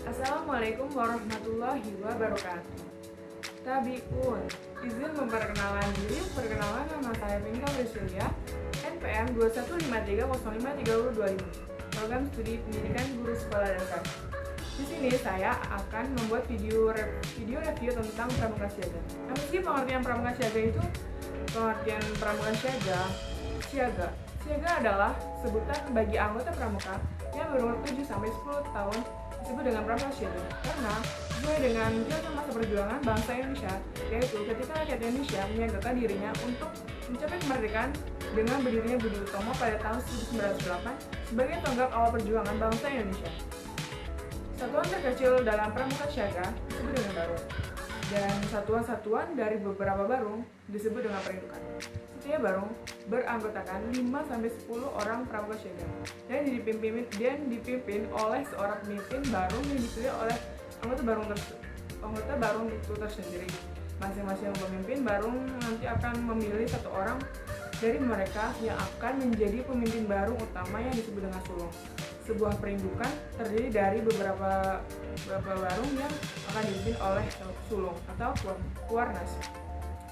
Assalamualaikum warahmatullahi wabarakatuh. Tabiun, izin memperkenalkan diri. Perkenalan, nama saya Pinka Priscilia, NPM 215305325, program studi pendidikan guru sekolah dasar. Di sini saya akan membuat video review tentang pramuka siaga. Nah, meski pengertian pramuka siaga itu siaga. Siaga adalah sebutan bagi anggota pramuka yang berumur 7 sampai 10 tahun disebut dengan pramuka siaga. Karena sesuai dengan jasa masa perjuangan bangsa Indonesia, yaitu ketika rakyat Indonesia menyiagakan dirinya untuk mencapai kemerdekaan dengan berdirinya Budi Utomo pada tahun 1908 sebagai tonggak awal perjuangan bangsa Indonesia. Satuan terkecil dalam pramuka siaga disebut dengan barung, dan satuan-satuan dari beberapa barung disebut dengan perindukan. Setiap barung beranggotakan 5-10 orang pramuka siaga dan dipimpin oleh seorang pemimpin barung yang dipilih oleh anggota barung itu tersendiri. Masing-masing pemimpin barung nanti akan memilih satu orang dari mereka yang akan menjadi pemimpin barung utama yang disebut dengan sulung. Sebuah perindukan terdiri dari beberapa barung yang akan dipimpin oleh sulung atau kuarnas.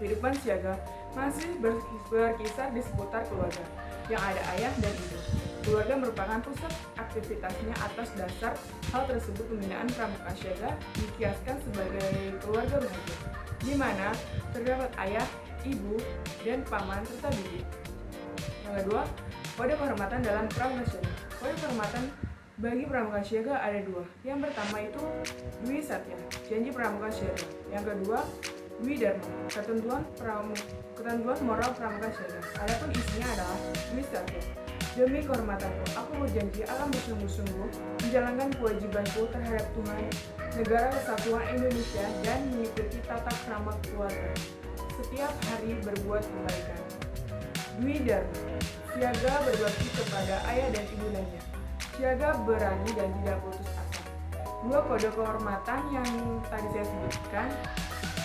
Kehidupan siaga masih berkisar di seputar keluarga, yang ada ayah dan ibu. Keluarga merupakan pusat aktivitasnya. Atas dasar hal tersebut, pembinaan pramuka siaga dikiaskan sebagai keluarga bahagia, di mana terdapat ayah, ibu, dan paman serta bibi. Yang kedua, kode kehormatan dalam pramuka siaga. Kode kehormatan bagi pramuka siaga ada dua. Yang pertama itu Dwi Satya, janji pramuka siaga. Yang kedua, Dwi Dharma, ketentuan moral pramuka siaga. Adapun isinya adalah Dwi Satya. Demi kehormatanku, aku berjanji akan bersungguh-sungguh menjalankan kewajibanku terhadap Tuhan, negara kesatuan Indonesia, dan mengikuti tata krama keluarga. Setiap hari berbuat kebaikan. Dwi Dharma, siaga berbakti kepada ayah dan ibu lainnya. Siaga berani dan tidak putus asa. Dua kode kehormatan yang tadi saya sebutkan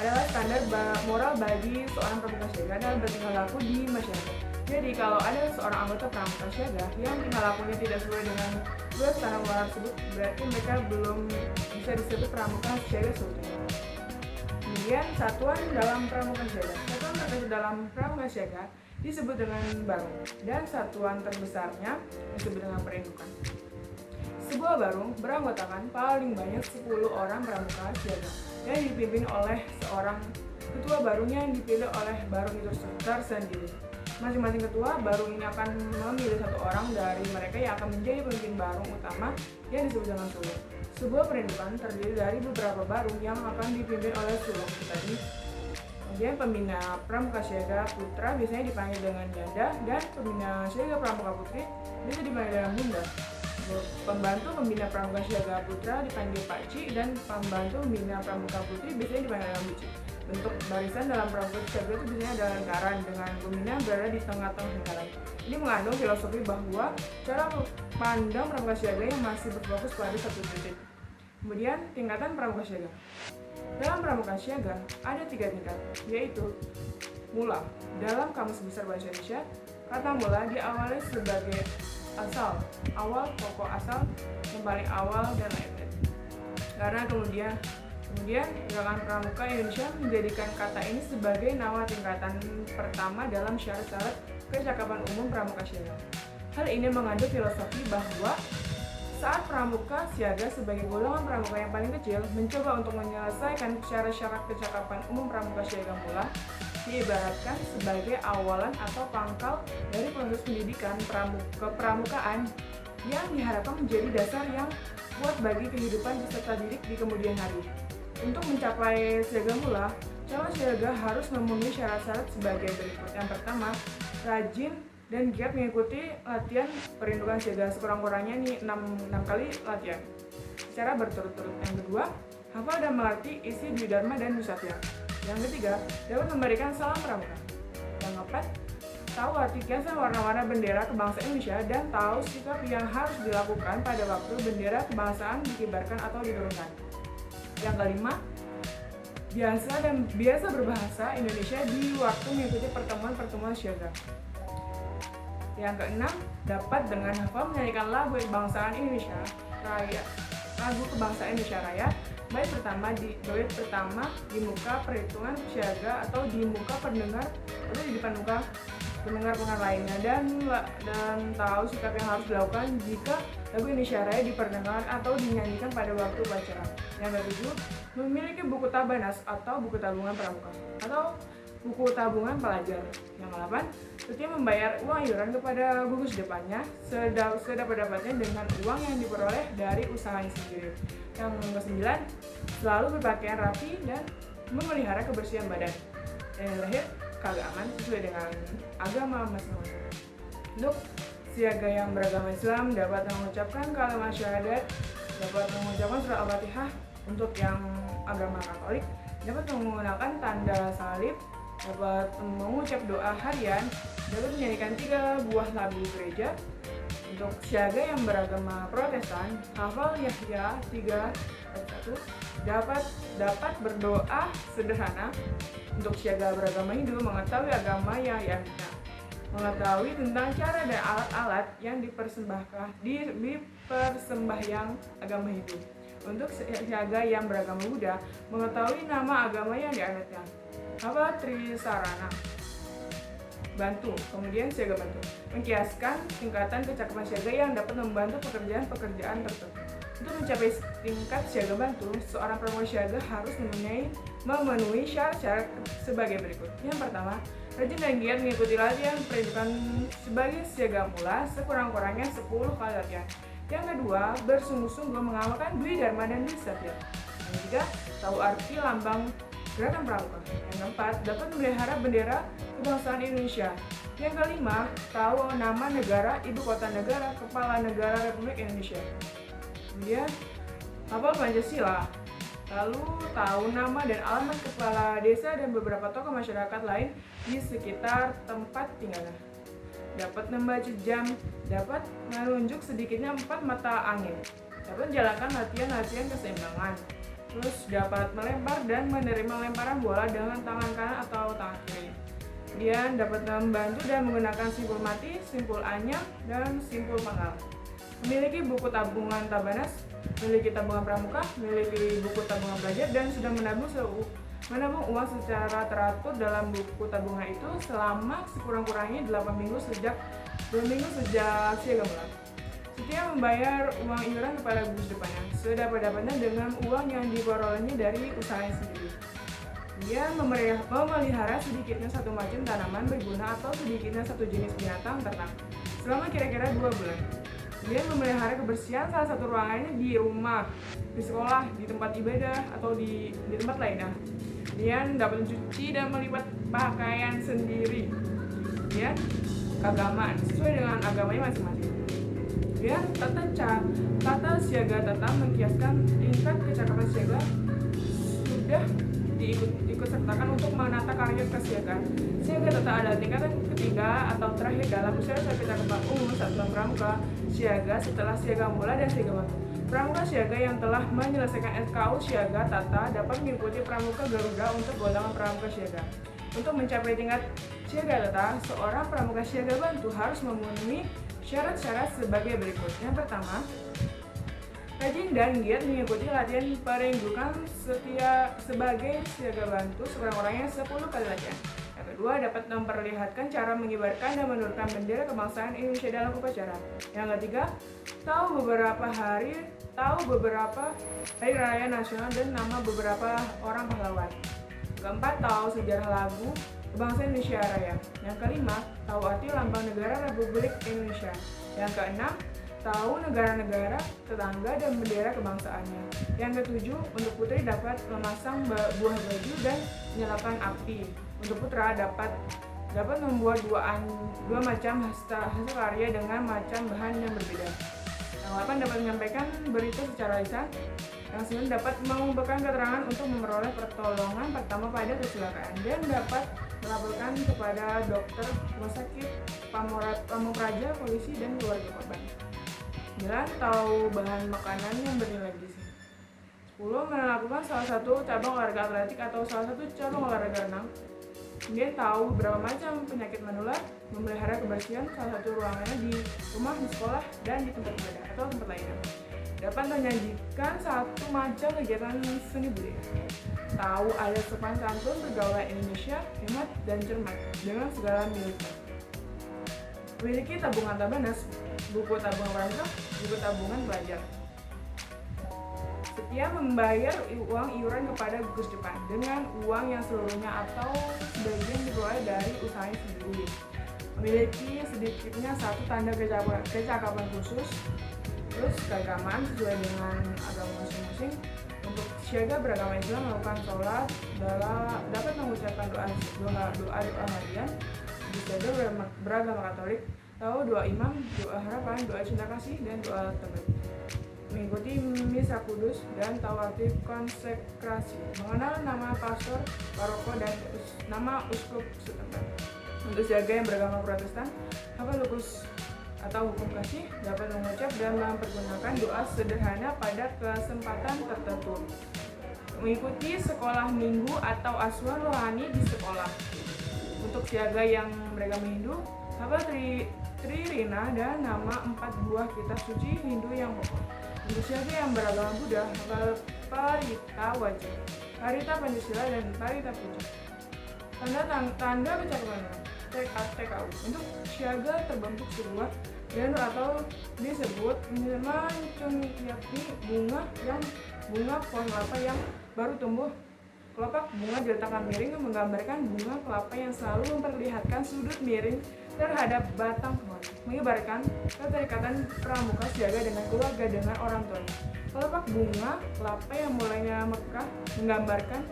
adalah standar moral bagi seorang pramuka siaga dalam bertingkah laku di masyarakat. Jadi kalau ada seorang anggota pramuka siaga yang tingkah lakunya tidak sesuai dengan dua standar moral tersebut, berarti mereka belum bisa disebut pramuka siaga seutuhnya. Kemudian satuan dalam pramuka siaga. Satuan terkecil dalam pramuka siaga disebut dengan barung, dan satuan terbesarnya disebut dengan perindukan. Sebuah barung beranggotakan paling banyak 10 orang pramuka siaga yang dipimpin oleh seorang ketua barung yang dipilih oleh barung itu tersendiri. Masing-masing ketua barung ini akan memilih satu orang dari mereka yang akan menjadi pemimpin barung utama yang disebut dengan sulung. Sebuah perindukan terdiri dari beberapa barung yang akan dipimpin oleh sulung itu tadi. Kemudian pembina pramuka siaga putra biasanya dipanggil dengan Yanda, dan pembina siaga pramuka putri bisa dipanggil dengan Bunda. Pembantu pembina pramuka siaga putra dipanggil Pakci, dan pembantu pembina pramuka putri biasanya dipanggil dengan Buci. Bentuk barisan dalam pramuka siaga itu biasanya ada lingkaran, dengan pembina berada di tengah-tengah lingkaran. Ini mengandung filosofi bahwa cara pandang pramuka siaga yang masih berfokus pada satu titik. Kemudian tingkatan pramuka siaga. Dalam pramuka siaga ada 3 tingkat, yaitu mula. Dalam Kamus Besar Bahasa Indonesia, kata mula diawali sebagai asal, awal, pokok asal, yang paling awal, dan lain-lain. Karena kemudian Gerakan Pramuka Indonesia menjadikan kata ini sebagai nama tingkatan pertama dalam syarat-syarat kecakapan umum pramuka siaga. Hal ini mengandung filosofi bahwa saat pramuka siaga sebagai golongan pramuka yang paling kecil mencoba untuk menyelesaikan syarat-syarat kecakapan umum pramuka siaga mula, diibaratkan sebagai awalan atau pangkal dari proses pendidikan kepramukaan yang diharapkan menjadi dasar yang kuat bagi kehidupan peserta didik di kemudian hari. Untuk mencapai siaga mula, calon siaga harus memenuhi syarat-syarat sebagai berikut. Yang pertama, rajin dan giat mengikuti latihan perindukan siaga, sekurang-kurangnya nih 6 kali latihan secara berturut-turut. Yang kedua, hafal dan mengerti isi Dwi Dharma dan Dwi Satya. Yang ketiga, dapat memberikan salam pramuka. Yang keempat, tahu arti kiasan warna-warna bendera kebangsaan Indonesia dan tahu sikap yang harus dilakukan pada waktu bendera kebangsaan dikibarkan atau diturunkan. Yang kelima, biasa berbahasa Indonesia di waktu mengikuti pertemuan-pertemuan siaga. Yang keenam, dapat dengan hafal menyanyikan lagu kebangsaan Indonesia Raya lagu kebangsaan Indonesia Raya, bait pertama di muka perhitungan siaga atau di muka pendengar atau di depan muka pendengar lainnya, dan tahu sikap yang harus dilakukan jika lagu Indonesia Raya diperdengarkan atau dinyanyikan pada waktu upacara. Yang ketujuh, memiliki buku tabanas atau buku tabungan pramuka atau buku tabungan pelajar. Yang ke-8, setia membayar uang iuran kepada gugus depannya sedapat-dapatnya dengan uang yang diperoleh dari usahanya sendiri. Yang ke-9, selalu berpakaian rapi dan memelihara kebersihan badan. Dan yang terakhir, keagamaan sesuai dengan agama masing-masing. Untuk siaga yang beragama Islam dapat mengucapkan kalimat syahadat, dapat mengucapkan surah Al-Fatihah. Untuk yang agama Katolik dapat menggunakan tanda salib, dapat mengucap doa harian, dapat menyanyikan 3 buah lagu gereja. Untuk siaga yang beragama Protestan, hafal Yahya 3:1, dapat berdoa sederhana. Untuk siaga beragama Hindu, mengetahui agama yang dianutnya, mengetahui tentang cara dan alat-alat yang dipersembahyan agama Hindu. Untuk siaga yang beragama Buddha, mengetahui nama agama yang dianutnya, hafal Trisarana. Bantu, kemudian siaga bantu, mengkiaskan tingkatan kecakapan siaga yang dapat membantu pekerjaan tertentu. Untuk mencapai tingkat siaga bantu, seorang pramuka siaga harus memenuhi syarat-syarat sebagai berikut. Yang pertama, rajin dan giat mengikuti latihan pendidikan sebagai siaga mula sekurang-kurangnya 10 kali latihan. Yang kedua, bersungguh-sungguh mengamalkan Dwi Dharma dan Dwi Satya. Yang ketiga, tahu arti lambang gerakan pramuka. Yang keempat, dapat memelihara bendera kebangsaan Indonesia. Yang kelima, tahu nama negara, ibu kota negara, kepala negara Republik Indonesia. Kemudian, hafal Pancasila. Lalu tahu nama dan alamat kepala desa dan beberapa tokoh masyarakat lain di sekitar tempat tinggalnya. Dapat membaca jam, dapat menunjuk sedikitnya 4 mata angin, dapat menjalankan latihan keseimbangan, terus dapat melempar dan menerima lemparan bola dengan tangan kanan atau tangan kiri. Kemudian dapat membantu dan menggunakan simpul mati, simpul anyam, dan simpul panggal. Memiliki buku tabungan tabanas, memiliki tabungan pramuka, memiliki buku tabungan pelajar, dan sudah menabung uang secara teratur dalam buku tabungan itu selama sekurang-kurangnya 2 minggu sejak siaga mula. Setia membayar uang iuran kepada gugus depannya sedapat-dapatnya dengan uang yang diperolehnya dari usahanya sendiri. Dia memelihara sedikitnya 1 macam tanaman berguna atau sedikitnya 1 jenis binatang ternak selama kira-kira 2 bulan. Dia memelihara kebersihan salah satu ruangannya di rumah, di sekolah, di tempat ibadah, atau di tempat lainnya. Dia dapat mencuci dan melipat pakaian sendiri. Dia keagamaan sesuai dengan agamanya masing-masing. Dia tata siaga tetap mengkiaskan tingkat kecakapan siaga sudah diikut sertakan untuk menata karir kesiagaan. Siaga tetap ada tingkatan ketiga atau terakhir dalam syarat kecakapan umum satuan pramuka siaga setelah siaga mula dan siaga bantu. Pramuka siaga yang telah menyelesaikan SKU siaga tata dapat mengikuti pramuka Garuda untuk golongan pramuka siaga. Untuk mencapai tingkat siaga tata, seorang pramuka siaga bantu harus memenuhi syarat-syarat sebagai berikut. Yang pertama, rajin dan giat mengikuti latihan perenggukan sebagai siaga bantu sekurang-kurangnya 10 kali latihan. Yang kedua, dapat memperlihatkan cara mengibarkan dan menurunkan bendera kebangsaan Indonesia dalam upacara. Yang ketiga, tahu beberapa hari raya nasional dan nama beberapa orang pahlawan. Keempat, tahu sejarah lagu kebangsaan Indonesia Raya. Yang kelima, tahu arti lambang negara Republik Indonesia. Yang keenam, tahu negara-negara tetangga dan bendera kebangsaannya. Yang ketujuh, untuk putri dapat memasang buah baju dan menyalakan api. Untuk putra dapat membuat dua macam hasil karya dengan macam bahan yang berbeda. Yang 8, dapat menyampaikan berita secara lisan. Yang 9, dapat mengumpulkan keterangan untuk memperoleh pertolongan pertama pada kecelakaan dan dapat melaporkan kepada dokter, rumah sakit, pamupraja, polisi, dan keluarga korban. 9, tahu bahan makanan yang bernilai gizi. 10, melakukan salah satu cabang olahraga atletik atau salah satu cabang olahraga renang. Kemudian tahu beberapa macam penyakit menular, memelihara kebersihan salah satu ruangannya di rumah, di sekolah, dan di tempat ibadah atau tempat lainnya. dapat menyajikan satu macam kegiatan seni budaya. Tahu adat sopan santun pergaulan Indonesia, hemat dan cermat dengan segala miliknya. Memiliki tabungan Tabanas, buku tabungan pramuka, buku tabungan pelajar. Setia membayar uang iuran kepada gugus depan dengan uang yang seluruhnya atau sebagian diperoleh dari usahanya sendiri. Memiliki sedikitnya satu tanda kecakapan khusus, terus keagamaan sesuai dengan agama masing-masing. Untuk siaga beragama Islam melakukan sholat, dapat mengucapkan doa harian. Di siaga beragama Katolik tahu doa imam, doa harapan, doa cinta kasih, dan doa tabat. Mengikuti misa kudus dan tahu arti konsekrasi, mengenal nama pastor, paroko, dan nama uskup setempat. Untuk siaga yang beragama Protestan, hafal lukus atau hukum kasih, dapat mengucap dan mempergunakan doa sederhana pada kesempatan tertentu. Mengikuti sekolah minggu atau asuhan rohani di sekolah. Untuk siaga yang beragama Hindu, hafal Tririna dan nama 4 buah kitab suci Hindu yang pokok. Untuk siaga yang beragama Buddha, hafal Parita Wajah, Parita Pancasila, dan Parita Puja. Tanda kecakapan TKU. Untuk siaga terbentuk sebuah janur atau disebut mencungkiapi bunga dan bunga pohon kelapa yang baru tumbuh. Kelopak bunga diletakkan miring menggambarkan bunga kelapa yang selalu memperlihatkan sudut miring terhadap batang pohon, mengibaratkan keterikatan pramuka siaga dengan keluarga dengan orang tuanya. Kelopak bunga kelapa yang mulainya mekar menggambarkan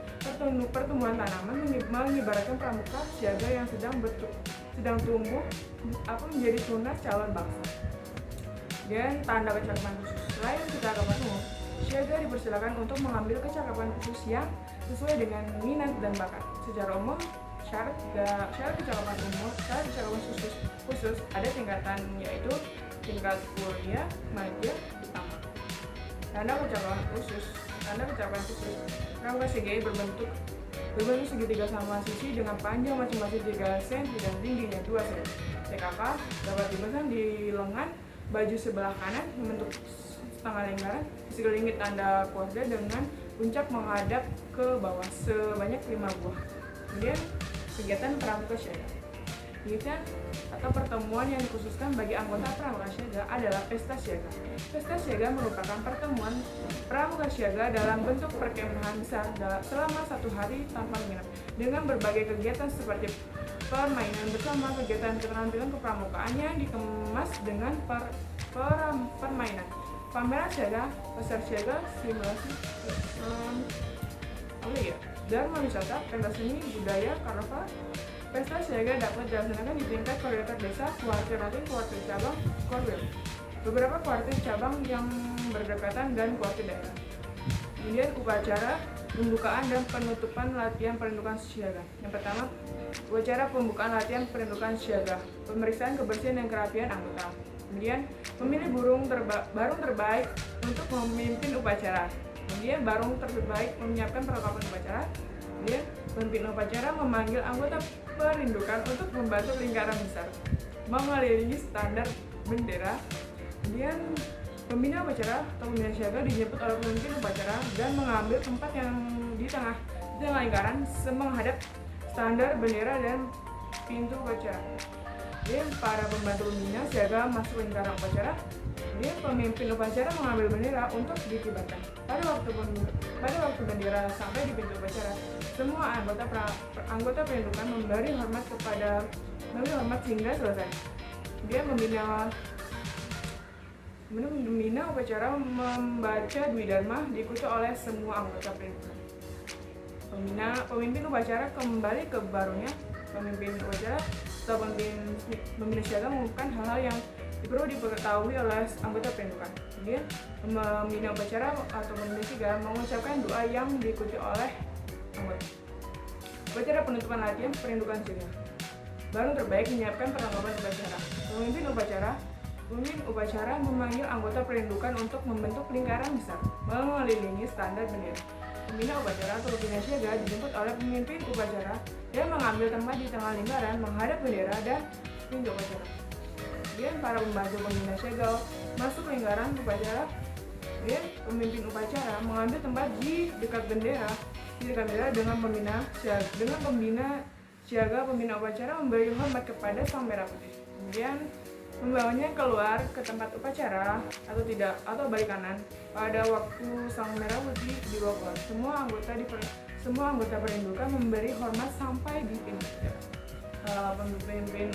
pertumbuhan tanaman, mengibaratkan pramuka siaga yang sedang tumbuh menjadi tunas calon bangsa. Dan tanda kecakapan khusus. Selain kecakapan umum, siaga dipersilakan untuk mengambil kecakapan khusus yang sesuai dengan minat dan bakat. Secara umum, syarat kecakapan khusus ada tingkatan, yaitu tingkat kuliah, maja, utama. Tanda kecakapan khusus. Pramuka CGI berbentuk segitiga sama sisi dengan panjang masing-masing 3 cm dan tingginya 2 cm. TKK dapat dipasang di lengan baju sebelah kanan membentuk setengah lingkaran sekeliling tanda keluarga dengan puncak menghadap ke bawah sebanyak 5 buah. Kemudian kegiatan pramuka siaga. Kegiatan atau pertemuan yang dikhususkan bagi anggota pramuka siaga adalah pesta siaga. Pesta siaga merupakan pertemuan pramuka siaga dalam bentuk perkemahan besar selama 1 hari tanpa menginap dengan berbagai kegiatan seperti permainan bersama, kegiatan keterampilan kepramukaan yang dikemas dengan permainan, pameran siaga, pasar siaga, simulasi, dharma wisata, pentas seni, budaya, karnaval. Pesta siaga dapat dilaksanakan di tingkat koordinator desa, kuartir ranting, kuartir cabang, korwil, beberapa kuartir cabang yang berdekatan, dan kuartir daerah. Kemudian upacara pembukaan dan penutupan latihan perindukan siaga. Yang pertama, upacara pembukaan latihan perindukan siaga, pemeriksaan kebersihan dan kerapian anggota. Kemudian memilih barung terbaik untuk memimpin upacara. Kemudian barung terbaik menyiapkan perlengkapan upacara. Kemudian pemimpin upacara memanggil anggota perindukan untuk membantu lingkaran besar, mengelilingi standar bendera. Kemudian pembina upacara atau pembina siaga dijemput oleh pemimpin upacara dan mengambil tempat yang di tengah lingkaran menghadap standar bendera dan pintu upacara. Kemudian para pembantu pembina siaga masuk lingkaran upacara. Kemudian pemimpin upacara mengambil bendera untuk dikibarkan. Pada waktu bendera sampai di pintu upacara, semua anggota perindukan memberi hormat hingga selesai. Kemudian pembina upacara membaca Dwi Dharma diikuti oleh semua anggota perindukan. Pemimpin upacara kembali ke barunya. Pemimpin upacara atau pembina siaga mengumumkan hal-hal yang perlu diketahui oleh anggota perindukan. Kemudian pembina upacara atau pembina siaga mengucapkan doa yang diikuti oleh anggota. Upacara penutupan latihan perindukan siaga. Barung terbaik menyiapkan perlengkapan upacara. Pemimpin upacara memanggil anggota perindukan untuk membentuk lingkaran besar mengelilingi standar bendera. Pembina upacara atau pembina siaga dijemput oleh pemimpin upacara dan mengambil tempat di tengah lingkaran menghadap bendera dan pintu upacara. Kemudian para pembantu pembina siaga masuk lingkaran upacara Kemudian pemimpin upacara mengambil tempat di dekat bendera, dengan pembina siaga pembina upacara memberi hormat kepada sang merah putih. Kemudian membawanya keluar ke tempat upacara atau balik kanan pada waktu sang merah putih dibawa keluar. Semua anggota perindukan memberi hormat sampai di pintu upacara.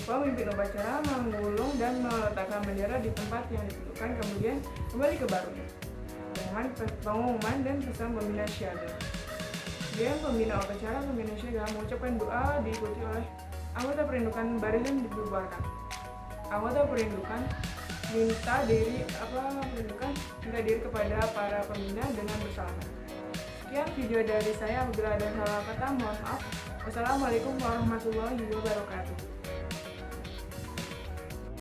Pemimpin upacara menggulung dan meletakkan bendera di tempat yang ditentukan, kemudian kembali ke barunya. Pengumuman dan pesan pembina siaga. Kemudian pembina siaga mengucapkan doa diikuti oleh anggota perindukan, barisan dibubarkan. Anggota perindukan minta diri kepada para pembina dengan bersalaman. Sekian video dari saya, apabila ada salah kata mohon maaf. Wassalamualaikum warahmatullahi wabarakatuh.